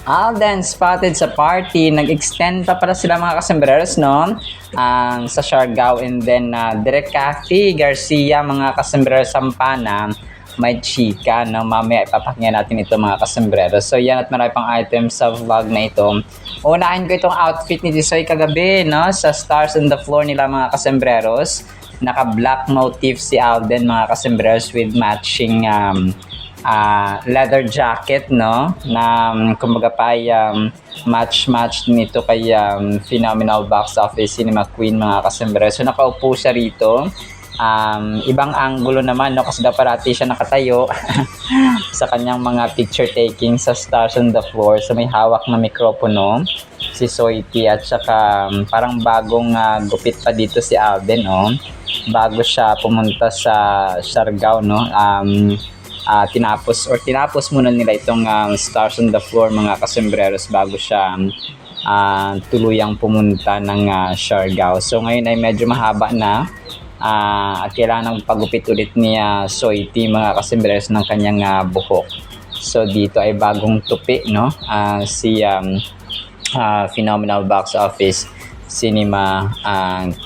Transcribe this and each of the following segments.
Alden spotted sa party, nag-extend pa pala sila mga kasembreros, no? Sa Siargao, and then Direk Cathy Garcia, mga kasembreros Sampana, may chika, no? Mamaya ipapakinggan natin ito mga kasembreros. So yan, at marami pang items sa vlog na ito. Unahin ko itong outfit ni Tisoy kagabi, no? Sa Stars on the Floor nila mga kasembreros. Naka-black motif si Alden mga kasembreros with matching leather jacket, no, na kumbaga pa ay match nito kay Phenomenal Box Office Cinema Queen mga kasembreros. So nakaupo siya rito, ibang angulo naman, no, kasi daw parati siya nakatayo sa kanyang mga picture taking sa Stars on the Floor. So may hawak na mikropono si Soiti, at saka parang bagong gupit pa dito si Alden, no, bago siya pumunta sa Siargao, no. Tinapos muna nila itong Stars on the Floor mga kasembreros bago siya tuluyang pumunta ng Siargao. So ngayon ay medyo mahaba na, at kailangan pagupit ulit ni Soiti mga kasembreros ng kanyang buhok. So dito ay bagong tupi, no, si Phenomenal Box Office Cinema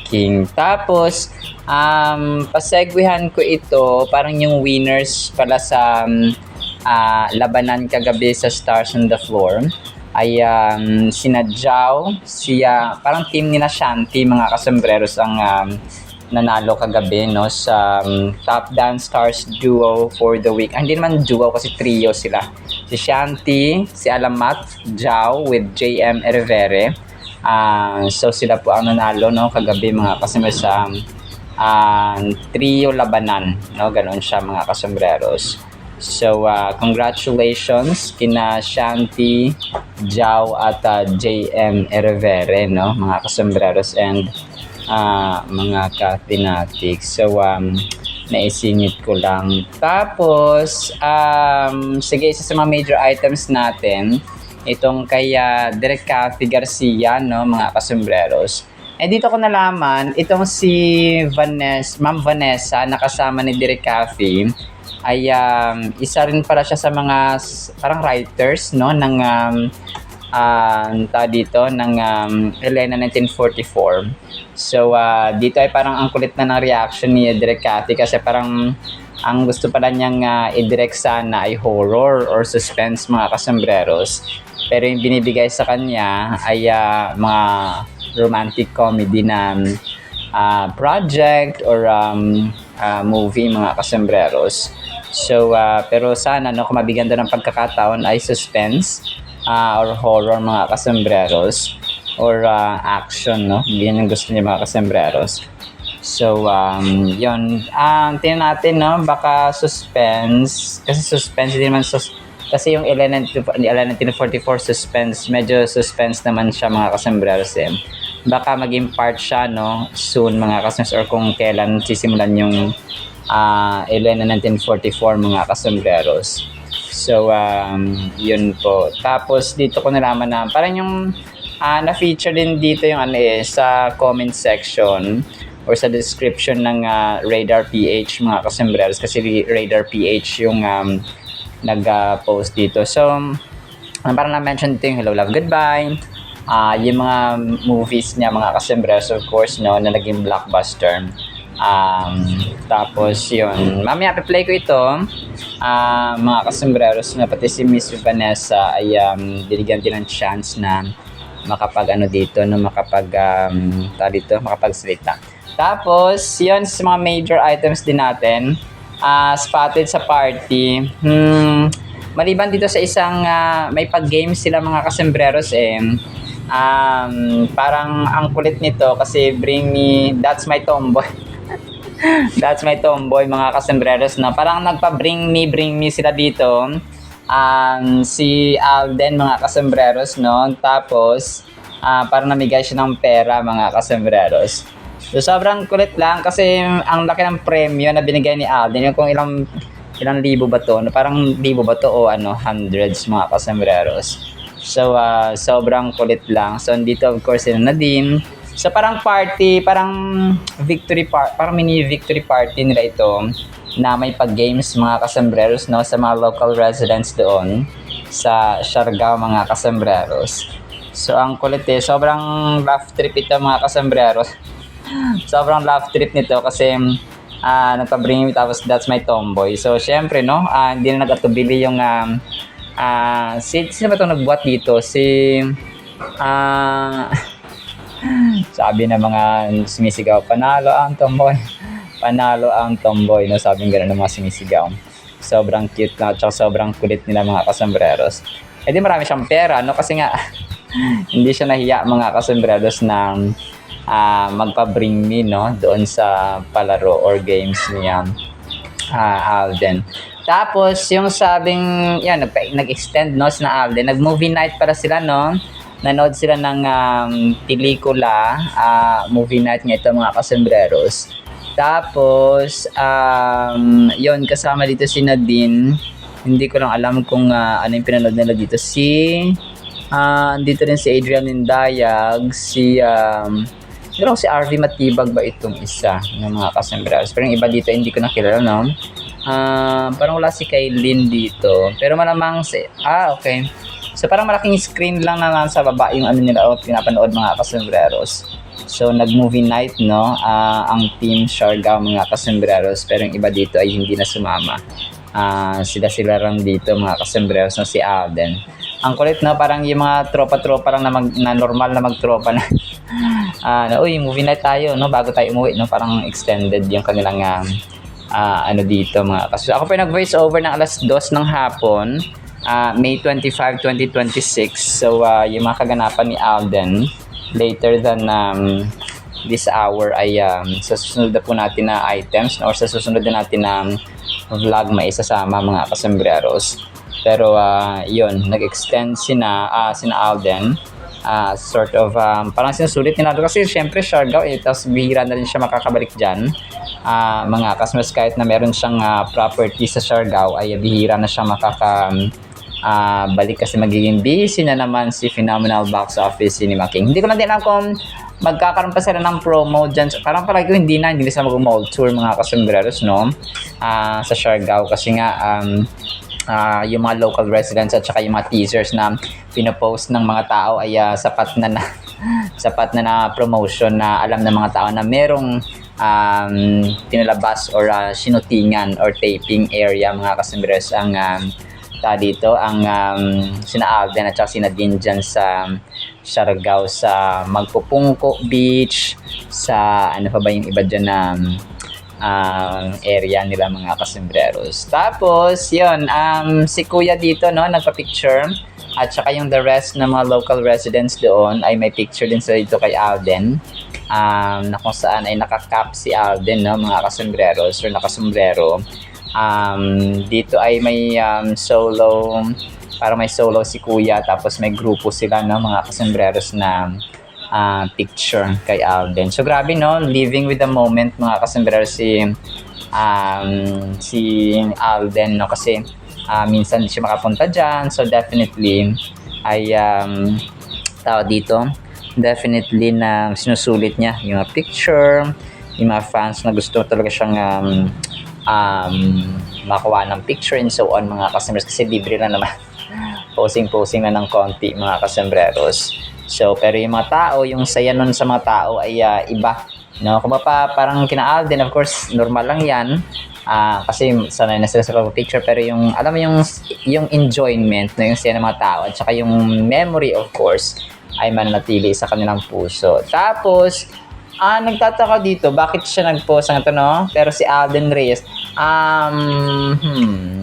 King. Tapos pasegwihan ko ito, parang yung winners pala sa labanan kagabi sa Stars on the Floor ay sina Jao, parang team ni na Shanti mga kasembreros ang nanalo kagabi, no, sa Top Dance Stars Duo for the week. Hindi naman duo kasi trio sila. Si Shanti, si Alamat, Jao with JM Erevere. So sila po ang nanalo, no, kagabi mga kasembreros sa trio labanan, no, ganoon siya mga kasembreros. So congratulations kina Shanti, Jao at JM Erevere, no, mga kasembreros and mga katinatics. So naisingit ko lang. Tapos sige, isa sa mga major items natin itong kay Direk Cathy Garcia, no, mga kasembreros. Dito ko nalaman, itong si Ma'am Vanessa, nakasama ni Direk Cathy, ay isa rin pala siya sa mga parang writers, no, ng ng Elena 1944. So dito ay parang ang kulit na ng reaction ni Direk Cathy, kasi parang ang gusto pala niyang i-direct sana ay horror or suspense mga kasembreros. Pero yung binibigay sa kanya ay mga romantic comedy na project or movie mga kasembreros. So pero sana, no, kung mabigyan doon ng pagkakataon ay suspense or horror mga kasembreros, or action, no, yan ang gusto niya mga kasembreros. So yun, tingnan natin, no, baka suspense, kasi suspense din naman kasi yung Elena 1944 suspense, medyo suspense naman siya mga kasembreros. Baka maging part siya, no, soon mga kasembreros, or kung kailan sisimulan yung Elena 1944 mga kasembreros. So yun po. Tapos dito ko nalaman na parang yung na-feature din dito yung sa comment section or sa description ng Radar PH mga kasembreros, kasi Radar PH yung nag-post dito. So parang na-mention dito yung Hello Love Goodbye, yung mga movies niya mga kasembreros, of course, no, na naging blockbuster. Tapos yun, mamaya play ko ito mga kasembreros, na pati si Miss Vanessa ay binigyan din ng chance na makapag dito, no, makapagsalita. Tapos yun, sa mga major items din natin, spotted sa party, maliban dito sa isang may pag-game sila mga kasembreros, parang ang kulit nito kasi bring me, that's my tomboy. That's my tomboy mga kasembreros, na parang nagpa-bring me sila dito. Si Alden mga kasembreros, no, tapos parang namigay siya ng pera mga kasembreros. So sobrang kulit lang kasi ang laki ng premyo na binigay ni Alden, yung kung ilang libo ba to, parang libo ba to o hundreds mga kasembreros. So sobrang kulit lang. So dito of course sila Nadine. So parang party, parang mini victory party nila ito na may pag-games mga kasembreros, no, sa mga local residents doon sa Siargao mga kasembreros. So ang kulit sobrang laugh trip ito mga kasembreros. Sobrang laugh trip nito kasi nagpa-bring tapos that's my tomboy. So syempre no, hindi na nag-atubili yung sino ba itong nagbuhat dito? Sabi ng mga sumisigaw, panalo ang tomboy. Panalo ang tomboy, no? Sabing gano'n ng mga sumisigaw. Sobrang cute na, tsaka sobrang kulit nila mga kasembreros. Eh di marami siyang pera, no? Kasi nga, hindi siya nahiya mga kasembreros na magpa-bring me, no? Doon sa palaro or games niya, Alden. Tapos, yung sabing, yan, nag-extend, no? Sina Alden. Nag-movie night para sila, no? Nanood sila ng pelikula, movie night nga ito mga kasembreros. Tapos, yon kasama dito si Nadine. Hindi ko lang alam kung ano yung pinanood nila dito. Dito rin si Adrian Indayag, si RV Matibag ba itong isa ng mga kasembreros. Pero yung iba dito hindi ko nakilala, no? Parang wala si Kaylin dito. Pero malamang okay. So parang malaking screen lang na nasa baba yung ano nila pinapanood mga kasembreros. So nag-movie night, no, ang team Siargao mga kasembreros, pero yung iba dito ay hindi na sumama. Sila lang dito mga kasembreros na si Alden. Ang kulit, no, parang yung mga tropa-tropa lang na normal na magtropa na. Uy, movie night tayo, no, bago tayo umuwi, no, parang extended yung kanilang ano dito mga kasembreros. Ako pa nag-voice over ng alas 2 ng hapon, May 25, 2026. So yung mga kaganapan ni Alden later than this hour ay sa susunod na po natin na items or sa susunod na natin na vlog may isasama mga kasembreros. Pero yun, nag-extend sina Alden, sort of parang sinusulit nila kasi syempre Siargao tapos bihira na rin siya makakabalik dyan mga kasembreros. Kahit na meron siyang property sa Siargao ay bihira na siya balik kasi magiging busy na naman si Phenomenal Box Office Cinema King. Hindi ko na din alam kung magkakaroon pa sila ng promo dyan. Parang palagi ko hindi sila mag-mall tour mga kasembreros, no? Sa Siargao kasi nga yung mga local residents at saka yung mga teasers na pinopost ng mga tao ay sapat na promotion na alam ng mga tao na merong tinalabas or sinutingan or taping area mga kasembreros dito ang sina Alden at saka sina Nadine dyan sa Siargao sa Magpupungko Beach, sa ano pa ba yung iba dyan na area nila mga kasembreros. Tapos yun, si kuya dito, no, nagpa-picture at saka yung the rest ng mga local residents doon ay may picture din sa dito kay Alden, na kung saan ay nakakap si Alden, no, mga kasembreros or nakasombrero. Dito ay may solo, parang may solo si kuya tapos may grupo sila, no, mga kasembreros na picture kay Alden. So grabe, no, living with the moment mga kasembreros si Alden, no, kasi minsan hindi siya makapunta dyan. So definitely ay tao dito, definitely na sinusulit niya yung mga picture, yung mga fans na gusto talaga siyang makuha ng picture and so on mga kasembreros kasi libre na naman. posing na ng konti mga kasembreros. So pero yung mga tao, yung saya nun sa mga tao ay iba, no? Kung parang kina Alden, of course normal lang yan kasi sanay na sila sa picture, pero yung alam mo yung enjoyment, no, yung saya ng mga tao at saka yung memory of course ay mananatili sa kanilang puso. Tapos nagtataka dito, bakit siya nag-post ng ito, no? Pero si Alden Reyes,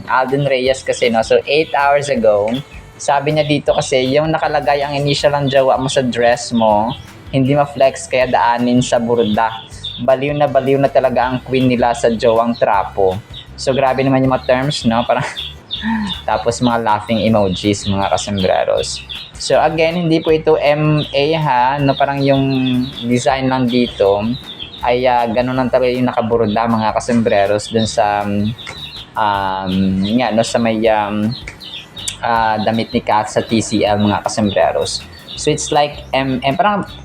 Alden Reyes kasi, no? So, 8 hours ago, sabi niya dito kasi, yung nakalagay ang initial ng jowa mo sa dress mo, hindi ma-flex kaya daanin sa burda. Baliw na talaga ang queen nila sa jowang trapo. So, grabe naman yung mga terms, no? Parang tapos mga laughing emojis mga kasembreros. So again, hindi po ito MA ha, no, parang yung design lang dito ay ganun lang talaga yung nakaburda mga kasembreros dun sa no, sa may damit ni Kat sa TCL mga kasembreros. So it's like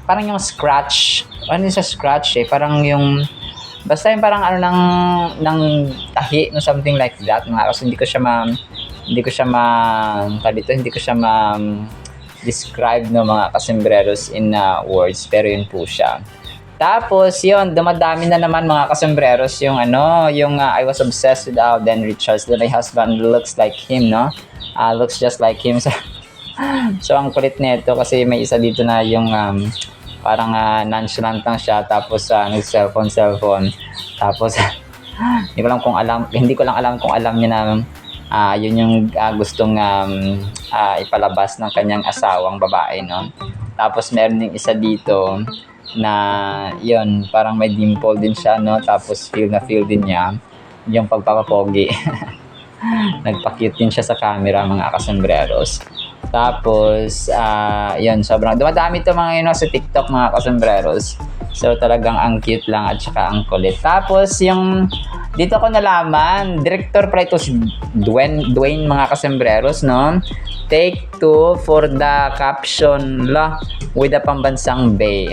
parang yung scratch, ano yung sa scratch parang yung Basta yung parang ano ng tahi, no, something like that, mga kasi hindi ko siya describe no mga kasembreros in words, pero yun po siya. Tapos yun, dumadami na naman mga kasembreros yung I was obsessed with Alden Richards. My husband looks like him, no? Looks just like him. So ang kulit nito kasi may isa dito na yung parang nonchalant lang siya, tapos nag-cellphone. Tapos hindi ko lang alam kung alam niya na yun yung gustong ipalabas ng kanyang asawang babae, no? Tapos meron ding isa dito na yun, parang may dimple din siya, no? Tapos feel din niya yung pagpapapogi. Nagpa-cute din siya sa camera, mga kasembreros. Tapos yun, sobrang dumadami to mga yun sa TikTok, mga kasembreros. So talagang ang cute lang at saka ang kulit. Tapos yung dito ko nalaman, director pala ito si Dwayne, mga kasembreros, no? Take 2 for the caption with the pambansang bay.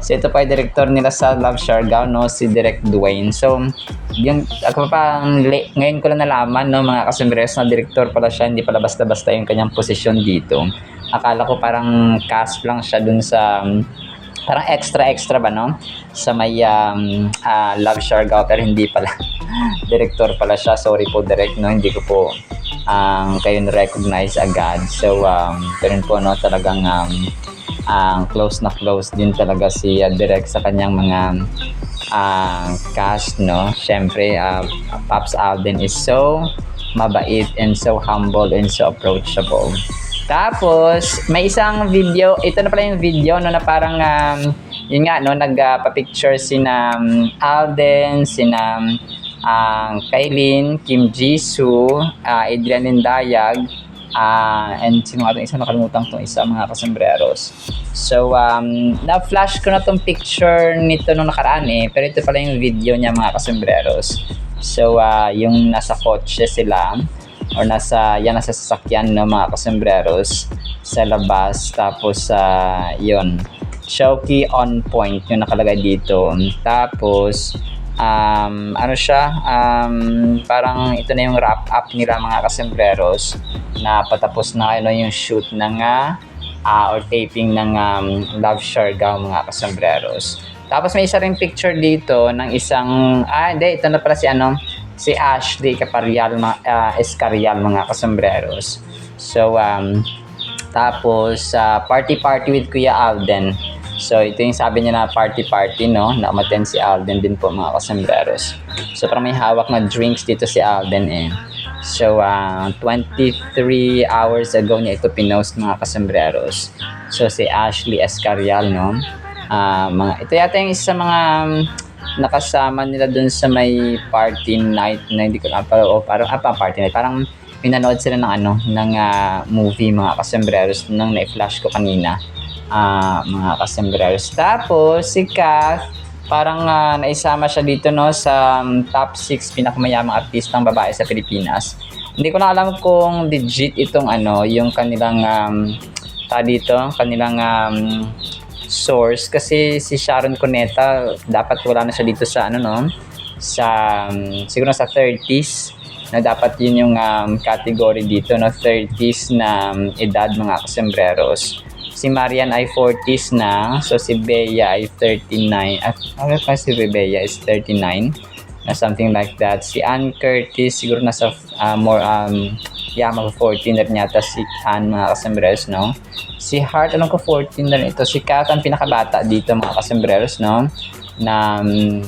So ito pa yung director nila sa Love Siargao, no, si Direk Dwayne. So yung ngayon ko lang nalaman, no, mga kasembreros, na director pala siya, hindi pala basta-basta yung kanyang posisyon dito. Akala ko parang cast lang siya dun sa parang extra ba, no, sa may Love Siargao, pero hindi pala. Director pala siya. Sorry po, Direk, no, hindi ko po kayo na-recognize agad. So pero po, no, talagang close din talaga si Direk sa kanyang mga cast, no. Syempre Pops Alden is so mabait and so humble and so approachable. Tapos may isang video, ito na pala yung video, no, na parang yun nga, no, nagpa-picture sina Alden, sina Kailin, Kim Jisoo, Adrian Lindayag, and sino nga itong isa, nakalimutan itong isa, mga kasembreros. So na-flash ko na itong picture nito nung nakaraan pero ito pala yung video niya, mga kasembreros. So yung nasa kotse sila or nasa sasakyan, no, mga kasembreros, sa labas. Tapos yun, Showkey on point yung nakalagay dito. Tapos ano siya, parang ito na yung wrap up nila, mga kasembreros, na patapos na yung shoot ng or taping ng Love Siargao, mga kasembreros. Tapos may isa ring picture dito ng isang ito na pala si Ashley Escarial, mga kasembreros. So tapos party with Kuya Alden. So ito yung sabi niya na party, no, na umattend si Alden din po, mga kasembreros. So parang may hawak na drinks dito si Alden So 23 hours ago niya ito pinost, mga kasembreros. So si Ashley Escarial, no, ito yata yung isa mga nakasama nila dun sa may party night na hindi ko lang party night, parang pinanood sila ng movie, mga kasembreros, nang na-flash ko kanina, mga kasembreros. Tapos si Kath, parang naisama siya dito, no, sa top 6 pinakamayamang artistang babae sa Pilipinas. Hindi ko na alam kung legit itong yung kanilang kanilang source, kasi si Sharon Cuneta dapat wala na siya dito sa siguro sa 30s na dapat yun yung category dito, no, 30s na edad, mga kasembreros. Si Marian ay 40s na. So si Bea ay 39. Si Bea is 39 na something like that. Si Ann Curtis siguro nasa mag-14 na rin yata si Ann, mga kasembreros, no. Si Heart, alam ko 14 na rin ito. Si Kat ang pinakabata dito, mga kasembreros, no, na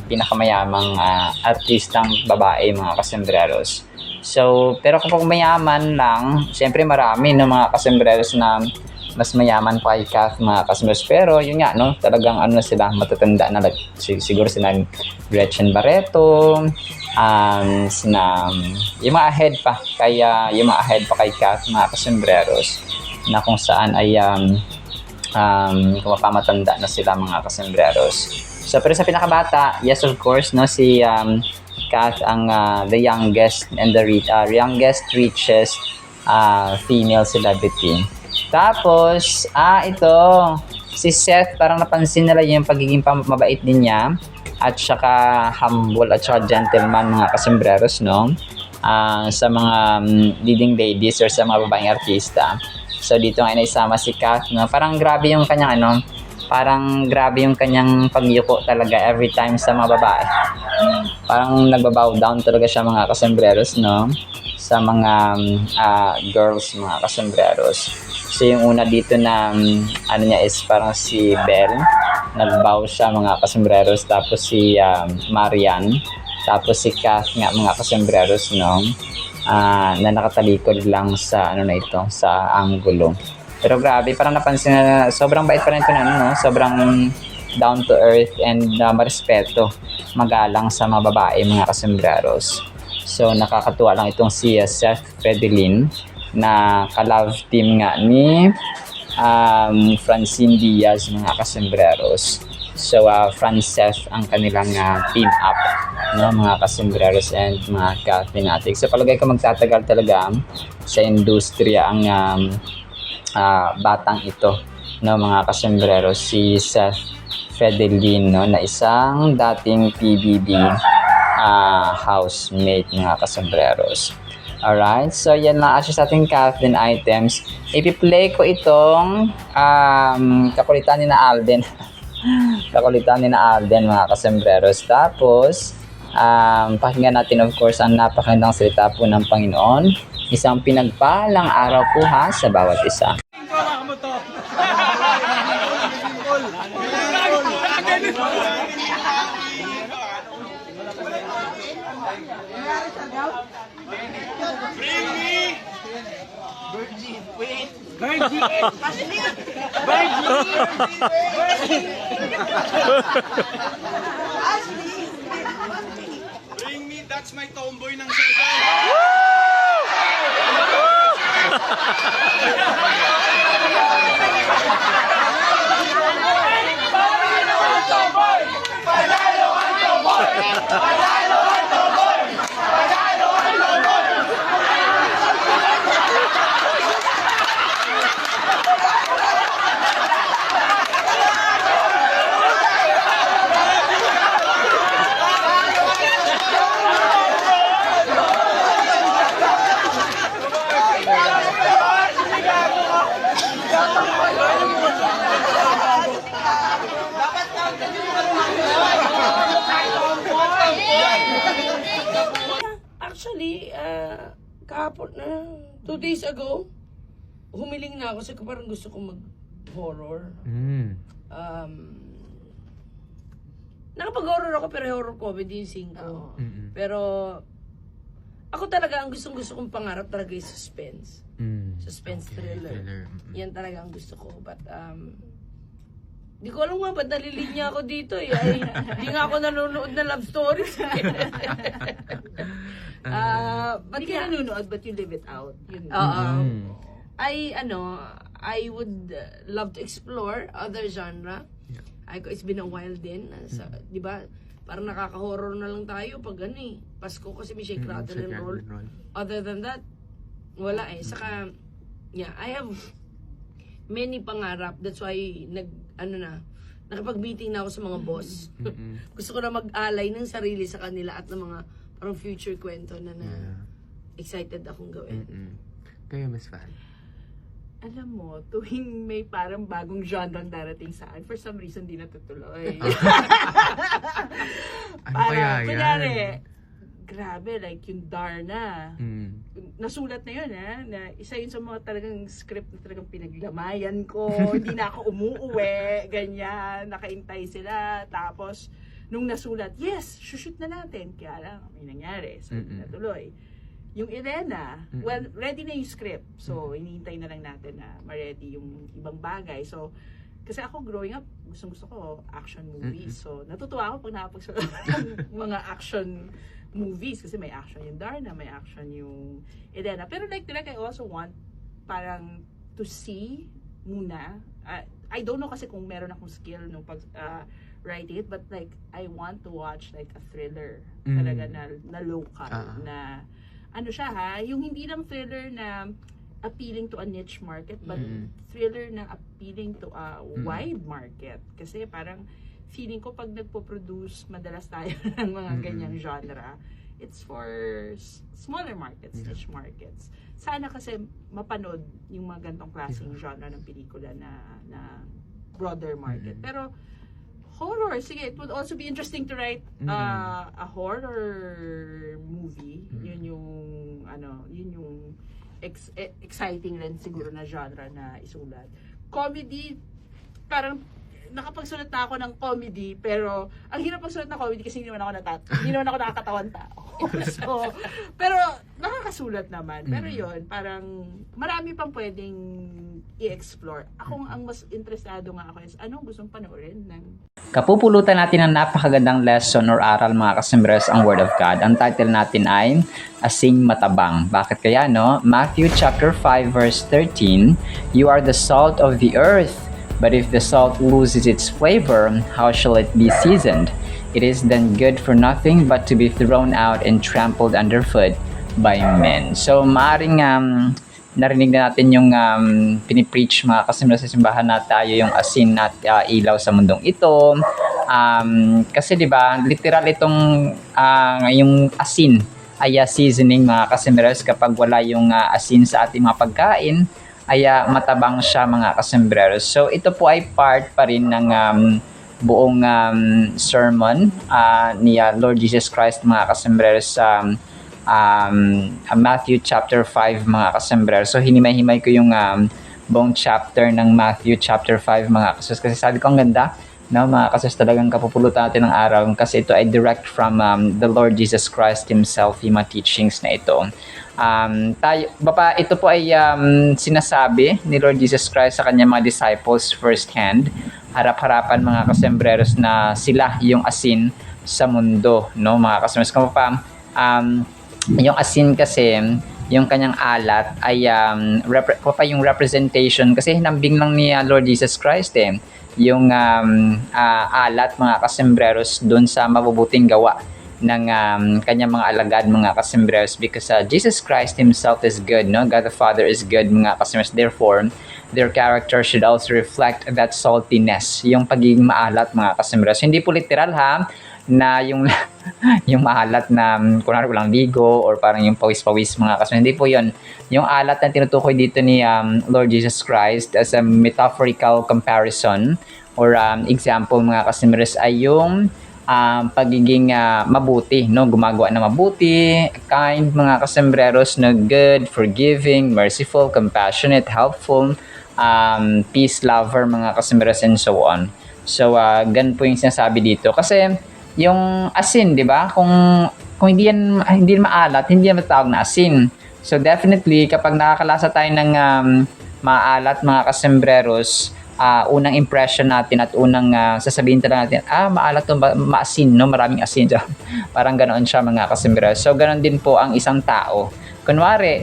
pinakamayamang artistang babae, mga kasembreros. So pero kapag mayaman lang, syempre marami, no, mga kasembreros na mas mayaman pa kay Kath, mga kasembreros. Pero yun nga, no, talagang sila, matatanda na, siguro sila Gretchen Barreto, yung mga ahead pa kay Kath, mga kasembreros, na kung saan ay kumapamatanda na sila, mga kasembreros. So pero sa pinakabata, yes, of course, no, si Kath ang the youngest and the youngest richest female celebrity. Tapos ito si Seth, parang napansin nila yung pagiging mabait din niya. at saka humble at saka gentleman mga kasembreros, no? Sa mga leading ladies or sa mga babaeng artista. So dito nga inaisama si Kath, no? Parang grabe yung kanyang parang grabe yung kanyang pagyuko talaga every time sa mga babae. Parang nagbabow down talaga siya mga kasembreros, no? Sa mga girls mga kasembreros. So yung una dito na ano niya is parang si Belle, nagbow siya mga kasembreros, tapos si Marian, tapos si Kath nga mga kasembreros, no? Na nakatalikod lang sa ano na ito, sa anggulo. Pero grabe, parang napansin na sobrang bait pa rin ito na no? Sobrang down to earth and marespeto, magalang sa mga babae mga kasembreros. So nakakatuwa lang itong si Seth Fedelin na ka-love team nga ni Francine Diaz mga kasembreros. So Franceth ang kanilang team up, no, mga kasembreros and mga ka-fanatics. So palagay ko magtatagal talaga sa industriya ang batang ito, no, mga kasembreros, si Seth Fedelin, no, na isang dating PBB housemate mga kasembreros. Alright, so yan lang actually sa ating Kathleen items. Ipi-play ko itong kakulitan ni na Alden. Kakulitan ni na Alden mga kasembreros. Tapos, pakinggan natin of course ang napakagandang salita po ng Panginoon. Isang pinagpalang araw po ha sa bawat isa. Bring me Virgin. Wait. Virgin. Virgin. Bring me, that's my tomboy ng Surigao. Actually, kahapon na, 2 days ago, humiling na ako kasi parang gusto kong mag-horror. Nakapag-horror ako pero horror comedy yung 5. Pero, ako talaga, ang gusto kong pangarap talaga yung suspense. Suspense thriller. Yan talaga ang gusto ko. But, di ko alam nga ba't nalilinya ako dito eh. Ay, di nga ako nanonood na love stories. But you nanonood but you live it out. I would love to explore other genre. It's been a while din. Di ba? Parang nakaka-horror na lang tayo pag Pasko kasi may shake, rattle, and roll. Other than that, wala eh. Saka, yeah, I have many pangarap. That's why, nakapag-meeting na ako sa mga boss. Gusto ko na mag-alay ng sarili sa kanila at ng mga parang future kwento na excited akong gawin. Kayo, Miss Fan? Alam mo, tuwing may parang bagong genre darating saan, for some reason di natutuloy. Ano kaya yan? Kunyari, grabe, like yung Darna. Nasulat na yun, na isa yun sa mga talagang script na talagang pinaglamayan ko. Hindi na ako umuuwi, ganyan, nakaintay sila. Tapos, nung nasulat, yes, shoot na natin. Kaya lang, may nangyari. So, natuloy. Yung Elena, well, ready na yung script. So, hinihintay na lang natin na ma-ready yung ibang bagay. So, kasi ako growing up, gusto ko action movies. So, natutuwa ako pag nakapagsulat ng mga action movies. Kasi may action yung Darna, may action yung Elena. Pero like I also want parang to see muna. I don't know kasi kung meron akong skill nung pag writing it, but like, I want to watch like a thriller. Talaga na local, na ano siya yung hindi lang thriller na appealing to a niche market, but thriller na appealing to a wide market. Kasi parang feeling ko pag nagpo-produce madalas tayo ng mga ganyang genre, it's for smaller markets, niche markets. Sana kasi mapanood yung mga gantong klaseng genre ng pelikula na broader market. Pero horror, sige, it would also be interesting to write a horror movie. Yun yung exciting rin siguro na genre na isulat. Comedy, parang nakapagsulat na ako ng comedy, pero ang hirap pagsulat ng comedy kasi hindi naman ako nakakatawan tao. So, pero nakakasulat naman. Pero yun, parang marami pang pwedeng i-explore. Ang mas interesado nga ako is anong gustong panoorin ng Kapupulutan natin ng napakagandang lesson or aral mga kasimberos ang Word of God. Ang title natin ay Asing Matabang. Bakit kaya no? Matthew chapter 5 verse 13, "You are the salt of the earth, but if the salt loses its flavor, how shall it be seasoned? It is then good for nothing but to be thrown out and trampled underfoot by men." So maaring narinig na natin yung pinipreach mga kasimberos sa simbahan na tayo yung asin at ilaw sa mundong ito. Kasi 'di ba, literal itong yung asin ay seasoning mga kasimberos. Kapag wala yung asin sa ating mga pagkain ay matabang siya mga kasimberos. So ito po ay part pa rin ng buong sermon ni Lord Jesus Christ mga kasimberos sa Matthew chapter 5 mga kasembrero. So hinimay-himay ko yung buong chapter ng Matthew chapter 5 mga kasos. Kasi sabi ko ang ganda, no, mga kasos, talagang kapupulutan natin ng araw kasi ito ay direct from the Lord Jesus Christ Himself, yung mga teachings na ito. Ito po ay sinasabi ni Lord Jesus Christ sa kanyang mga disciples firsthand, harap-harapan mga kasembreros na sila yung asin sa mundo, no, mga kasembreros. Kung pa yung asin kasi, yung kanyang alat ay yung representation kasi hinambing lang ni Lord Jesus Christ yung alat mga kasembreros dun sa mabubuting gawa ng kanyang mga alagad mga kasembreros, because Jesus Christ Himself is good, no? God the Father is good mga kasembreros. Therefore, their character should also reflect that saltiness, yung pagiging maalat mga kasembreros. Hindi po literal na yung yung maalat na kunwari walang ligo or parang yung pawis-pawis mga kasembreros. Hindi po yun. Yung alat na tinutukoy dito ni Lord Jesus Christ as a metaphorical comparison or example mga kasembreros ay yung pagiging mabuti, no, gumagawa na mabuti, kind mga kasembreros, na good, forgiving, merciful, compassionate, helpful, peace lover mga kasembreros, and so on. So gan po yung sinasabi dito kasi yung asin, 'di ba? Kung hindi maalat, hindi yan matawag na asin. So definitely kapag nakakalasa tayo ng maalat mga kasembreros, unang impression natin at unang sasabihin talaga natin, maalat to, maasin, no? Maraming asin dyan. Parang ganoon siya mga kasembreros. So ganoon din po ang isang tao. Kunwari,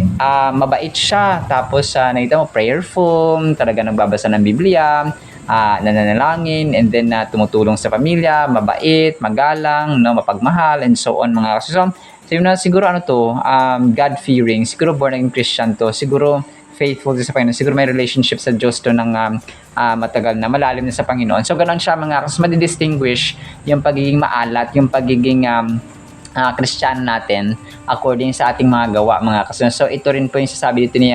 mabait siya, tapos nakita mo, prayerful, talaga nagbabasa ng Biblia, nananalangin, and then tumutulong sa pamilya, mabait, magalang, no, mapagmahal, and so on mga kasembreros. So yun na, siguro God-fearing, siguro born-again Christian to, siguro faithful sa Panginoon, siguro may relationship sa Diyos to ng matagal na, malalim na sa Panginoon. So ganoon siya mga kasembreros, madidistinguish yung pagiging maalat, yung pagiging Kristiyano natin according sa ating mga gawa mga kasembreros. So ito rin po yung sasabi dito ni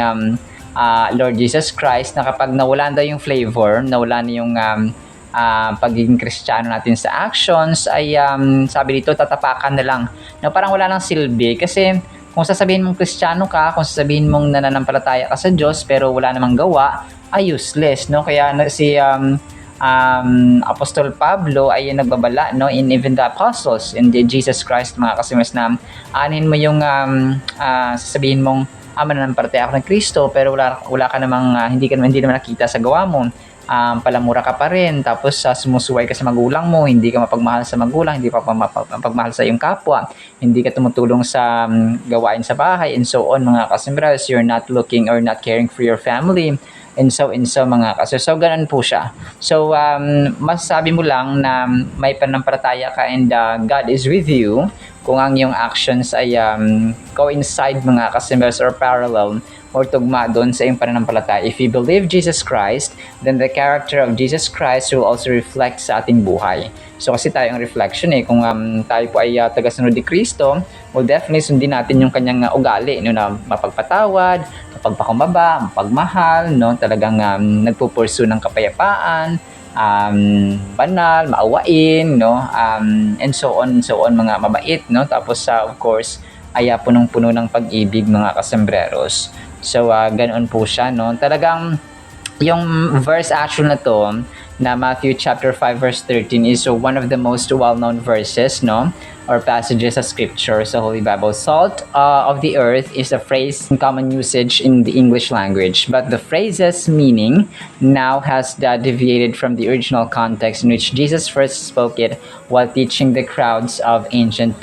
Lord Jesus Christ na kapag nawala na yung flavor, nawala na yung pagiging Kristiyano natin sa actions, ay sabi dito, tatapakan na lang. Na parang wala nang silbi kasi kung sasabihin mong Kristiyano ka, kung sasabihin mong nananampalataya ka sa Diyos pero wala namang gawa, ay useless, no? Kaya si Apostol Pablo ay nagbabala, no, in even the apostles in Jesus Christ mga kasembreros, na anin mo yung sasabihin mong mananampalataya ako ng Kristo pero wala ka namang hindi naman nakita sa gawa mo, palamura ka pa rin, tapos sumusuway ka sa magulang mo, hindi ka mapagmahal sa magulang, hindi ka mapagmahal sa iyong kapwa, hindi ka tumutulong sa gawain sa bahay, and so on mga kasembreros. You're not looking or not caring for your family, and so mga kasembreros. So ganun po siya. So masasabi mo lang na may pananampalataya ka and God is with you kung ang iyong actions ay coincide mga kasembreros or parallel or tugma doon sa iyong pananampalataya. If you believe Jesus Christ, then the character of Jesus Christ will also reflect sa ating buhay. So kasi tayo ang reflection kung tayo po ay tagasunod ni Kristo, well definitely sundin natin yung kanyang ugali, no, na mapagpatawad, mapagpakumbaba, mapagmahal, no, talagang nagpupursu ng kapayapaan, banal, maawain, no, and so on, mga mabait, no, tapos of course, ay punong-puno ng pag-ibig, mga kasembreros. So, ganoon po siya, no, talagang, yung verse actual na to, na Matthew chapter 5 verse 13 is one of the most well-known verses, no, or passages of scripture sa Holy Bible. Salt of the earth is a phrase in common usage in the English language, but the phrase's meaning now has deviated from the original context in which Jesus first spoke it while teaching the crowds of ancient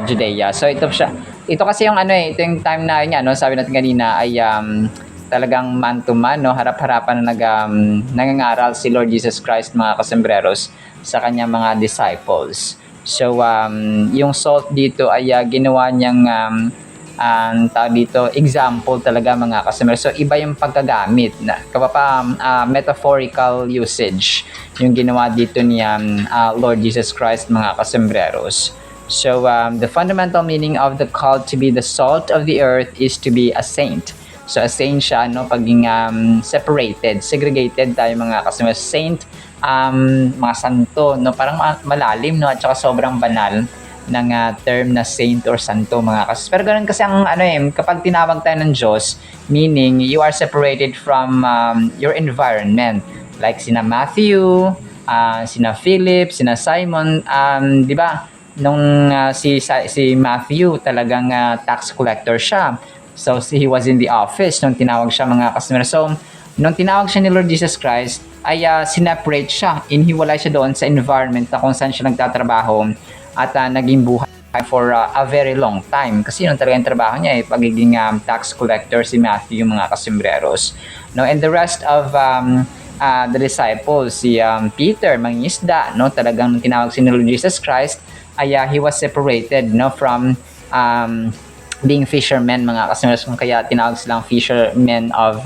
Judea. So ito kasi yung ito yung time na yun, no, sabi natin kanina ay talagang man to man, no, harap-harapan na nangangaral si Lord Jesus Christ, mga kasembreros, sa kanyang mga disciples. So, yung salt dito ay ginawa niyang tawag dito, example talaga, mga kasembreros. So, iba yung pagkagamit, metaphorical usage yung ginawa dito ni Lord Jesus Christ, mga kasembreros. So, the fundamental meaning of the call to be the salt of the earth is to be a saint. So, a saint siya, no, paging separated, segregated tayo, mga kasama. Saint, mga santo, no, parang malalim, no, at saka sobrang banal ng term na saint or santo, mga kasama. Pero ganun kasi ang kapag tinawag tayo ng Diyos, meaning you are separated from your environment. Like sina Matthew, sina Philip, sina Simon, di ba? Nung si Matthew talagang tax collector siya. So, he was in the office nung tinawag siya, mga customer. So, nung tinawag siya ni Lord Jesus Christ, ay sineparate siya. Inhiwalay siya doon sa environment na kung saan siya nagtatrabaho at naging buhay for a very long time. Kasi yun talaga yung trabaho niya, pagiging tax collector si Matthew, mga kasembreros. No, and the rest of the disciples, si Peter, mangingisda, no, talagang tinawag si Lord Jesus Christ, ay he was separated, no, from being fishermen, mga customers, kung kaya tinawag silang fishermen of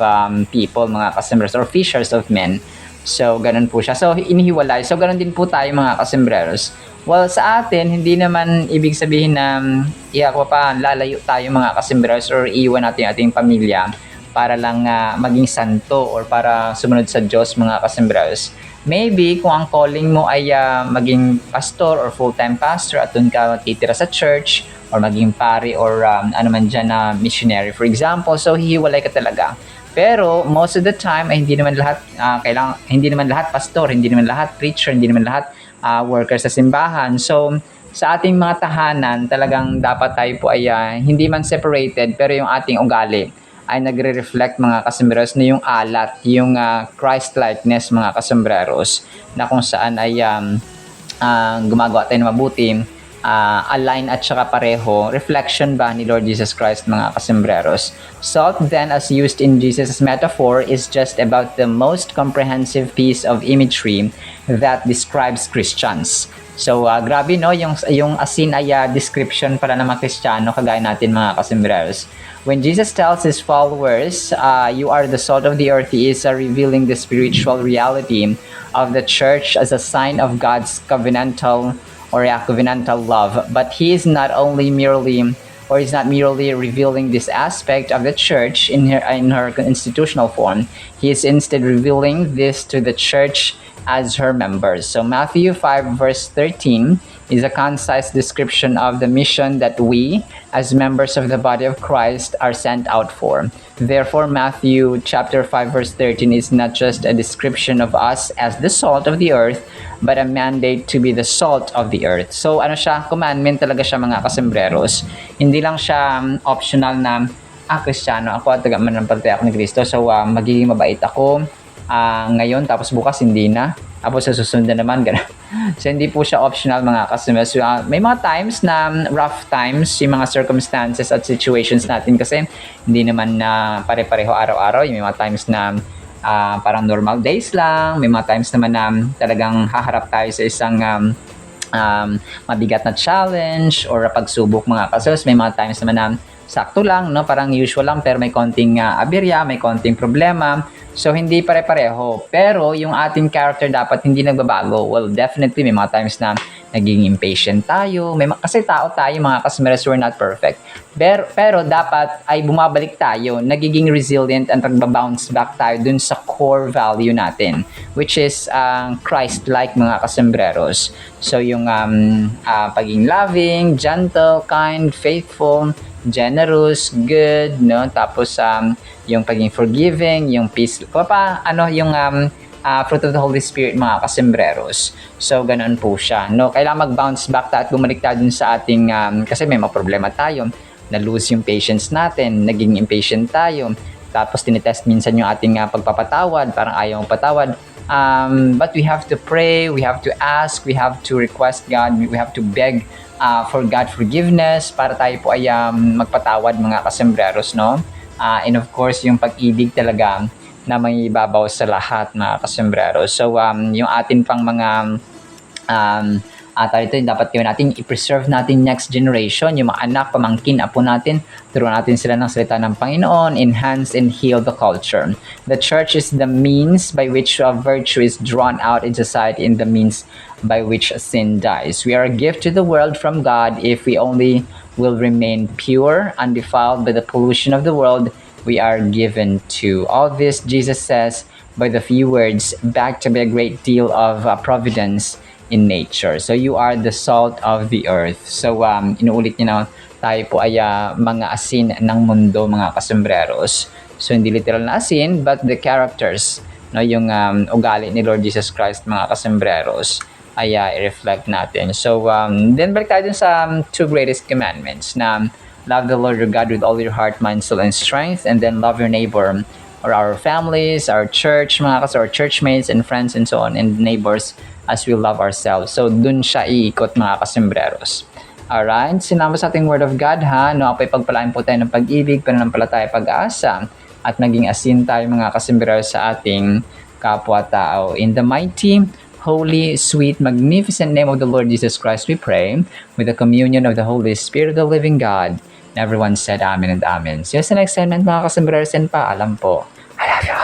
people, mga customers, or fishers of men. So, ganun po siya. So, inihiwalay. So, ganun din po tayo, mga kasembreros. Well, sa atin, hindi naman ibig sabihin na lalayo tayo, mga kasembreros, or iiwan natin ating pamilya para lang maging santo or para sumunod sa Diyos, mga kasembreros. Maybe kung ang calling mo ay maging pastor or full-time pastor at doon ka titira sa church, or maging pari or ano man dyan na missionary, for example. So, hihiwalay ka talaga. Pero, most of the time, ay hindi naman lahat hindi naman lahat pastor, hindi naman lahat preacher, hindi naman lahat worker sa simbahan. So, sa ating mga tahanan, talagang dapat tayo po ay hindi man separated, pero yung ating ugali ay nagre-reflect, mga kasembreros, na yung alat, yung Christ-likeness, mga kasembreros, na kung saan ay gumagawa tayo ng mabuti, align at saka pareho, reflection ba ni Lord Jesus Christ, mga kasembreros. Salt then, as used in Jesus' metaphor, is just about the most comprehensive piece of imagery that describes Christians. So, grabe, no? Yung asin ay description para ng mga Kristiyano, kagaya natin, mga kasembreros. When Jesus tells his followers, you are the salt of the earth, he is revealing the spiritual reality of the church as a sign of God's covenantal love. But he is not merely revealing this aspect of the church in her institutional form. He is instead revealing this to the church as her members. So Matthew 5 verse 13 is a concise description of the mission that we, as members of the body of Christ, are sent out for. Therefore, Matthew chapter 5 verse 13 is not just a description of us as the salt of the earth, but a mandate to be the salt of the earth. So ano siya? Commandment talaga siya, mga kasembreros. Hindi lang siya optional na, Kristiyano ako, taga-manampalataya ako ni Kristo, so magiging mabait ako ngayon, tapos bukas hindi na, tapos sa susunod na naman, gano'n. So, hindi po siya optional, mga customers. May mga times na rough times, yung mga circumstances at situations natin, kasi hindi naman na pare-pareho araw-araw. May mga times na parang normal days lang, may mga times naman na talagang haharap tayo sa isang mabigat na challenge or pagsubok, mga customers. May mga times naman na sakto lang, no? Parang usual lang pero may konting aberya, may konting problema. So, hindi pare-pareho. Pero, yung ating character dapat hindi nagbabago. Well, definitely, may mga times na naging impatient tayo. Kasi tao tayo, mga kasmeres, we're not perfect. Pero dapat ay bumabalik tayo, nagiging resilient at nagbabounce back tayo dun sa core value natin, which is Christ-like, mga kasembreros. So, yung paging loving, gentle, kind, faithful, generous, good, no? Tapos yung paging forgiving, yung peace, yung fruit of the Holy Spirit, mga kasembreros. So ganoon po siya, no? Kailangan mag-bounce back tayo at bumalik tayo dun sa ating kasi may mga problema tayo, na-lose yung patience natin, naging impatient tayo. Tapos tinitest minsan yung ating pagpapatawad, parang ayaw patawad. But we have to pray, we have to ask, we have to request God, we have to beg for God forgiveness para tayo po ay magpatawad, mga kasembreros, no? And of course, yung pag-ibig talaga na may ibabaw sa lahat, mga kasembreros. So, yung atin pang mga ito yung dapat gawin natin, i-preserve natin next generation, yung mga anak, pamangkin, apo natin, turuan natin sila ng salita ng Panginoon, enhance and heal the culture. The church is the means by which virtue is drawn out in society and the means by which sin dies. We are a gift to the world from God if we only will remain pure, undefiled by the pollution of the world we are given to. All this, Jesus says, by the few words, backed by a great deal of providence in nature. So you are the salt of the earth. So inuulit niyo na tayo po ay mga asin ng mundo, mga kasembreros. So hindi literal na asin, but the characters, no, yung ugali ni Lord Jesus Christ, mga kasembreros, ay i-reflect natin. So then balik tayo dun sa two greatest commandments na love the Lord your God with all your heart, mind, soul, and strength, and then love your neighbor or our families, our church, our churchmates and friends and so on, and neighbors as we love ourselves. So, dun siya iikot, mga kasembreros. Alright? Sinama sa ating Word of God, ha? No, apoy pagpalain po tayo ng pag-ibig, pananampalataya, pag-asa, at naging asin tayo, mga kasembreros, sa ating kapwa-tao. In the mighty, holy, sweet, magnificent name of the Lord Jesus Christ, we pray, with the communion of the Holy Spirit of the living God. And everyone said Amen and Amen. See you sa next segment, mga kasembreros, and paalam po. I love you.